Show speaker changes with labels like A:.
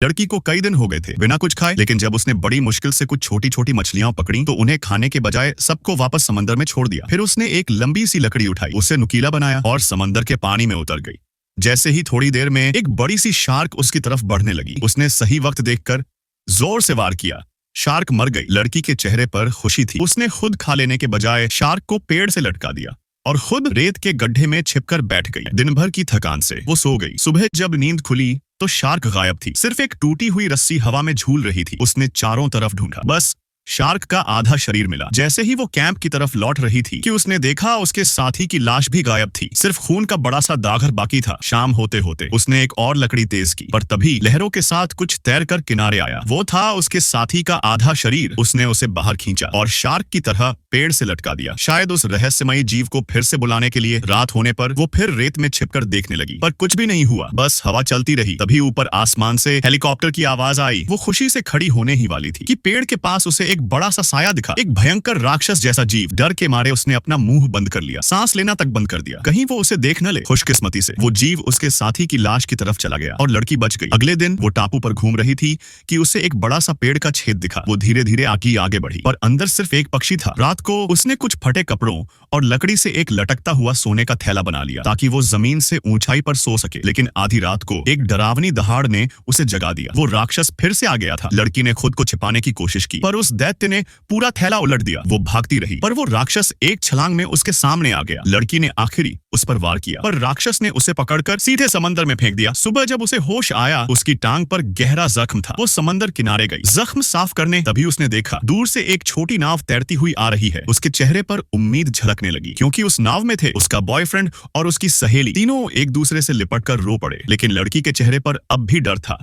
A: लड़की को कई दिन हो गए थे बिना कुछ खाए, लेकिन जब उसने बड़ी मुश्किल से कुछ छोटी छोटी मछलियां पकड़ी तो उन्हें खाने के बजाय सबको वापस समंदर में छोड़ दिया। फिर उसने एक लंबी सी लकड़ी उठाई, उसे नुकीला बनाया और समंदर के पानी में उतर गई। जैसे ही थोड़ी देर में एक बड़ी सी शार्क उसकी तरफ बढ़ने लगी। उसने सही वक्त देखकर जोर से वार किया। शार्क मर गई। लड़की के चेहरे पर खुशी थी। उसने खुद खा लेने के बजाय शार्क को पेड़ से लटका दिया और खुद रेत के गड्ढे में छिपकर बैठ गई। दिन भर की थकान से वो सो गई। सुबह जब नींद खुली तो शार्क गायब थी। सिर्फ एक टूटी हुई रस्सी हवा में झूल रही थी। उसने चारों तरफ ढूंढा, बस शार्क का आधा शरीर मिला। जैसे ही वो कैंप की तरफ लौट रही थी कि उसने देखा उसके साथी की लाश भी गायब थी। सिर्फ खून का बड़ा सा दाग बाकी था। शाम होते होते उसने एक और लकड़ी तेज की, पर तभी लहरों के साथ कुछ तैरकर किनारे आया। वो था उसके साथी का आधा शरीर। उसने उसे बाहर खींचा और शार्क की तरह पेड़ से लटका दिया। शायद उस रहस्यमयी जीव को फिर से बुलाने के लिए। रात होने पर वो फिर रेत में छिपकर देखने लगी, पर कुछ भी नहीं हुआ। बस हवा चलती रही। तभी ऊपर आसमान से हेलीकॉप्टर की आवाज आई। वो खुशी से खड़ी होने ही वाली थी कि पेड़ के पास उसे एक बड़ा सा साया दिखा। एक भयंकर राक्षस जैसा जीव। डर के मारे उसने अपना मुंह बंद कर लिया, सांस लेना तक बंद कर दिया, कहीं वो उसे देख न ले। खुशकिस्मती से वो जीव उसके साथी की लाश की तरफ चला गया और लड़की बच गई। अगले दिन वो टापू पर घूम रही थी कि उसे एक बड़ा सा पेड़ का छेद दिखा। वो धीरे धीरे आगे बढ़ी, पर अंदर सिर्फ एक पक्षी था। रात को उसने कुछ फटे कपड़ों और लकड़ी से एक लटकता हुआ सोने का थैला बना लिया ताकि वो जमीन से ऊंचाई पर सो सके। लेकिन आधी रात को एक डरावनी दहाड़ ने उसे जगा दिया। वो राक्षस फिर से आ गया था। लड़की ने खुद को छिपाने की कोशिश की, पर उस दैत्य ने पूरा थैला उलट दिया। वो भागती रही, पर वो राक्षस एक छलांग में उसके सामने आ गया। लड़की ने आखिरी उस पर वार किया, पर राक्षस ने उसे पकड़कर सीधे समंदर में फेंक दिया। सुबह जब उसे होश आया, उसकी टांग पर गहरा जख्म था। वो समंदर किनारे गई जख्म साफ करने। तभी उसने देखा दूर से एक छोटी नाव तैरती हुई आ रही है। उसके चेहरे पर उम्मीद झलकने लगी, क्योंकि उस नाव में थे उसका बॉयफ्रेंड और उसकी सहेली। तीनों एक दूसरे से लिपटकर रो पड़े, लेकिन लड़की के चेहरे पर अब भी डर था।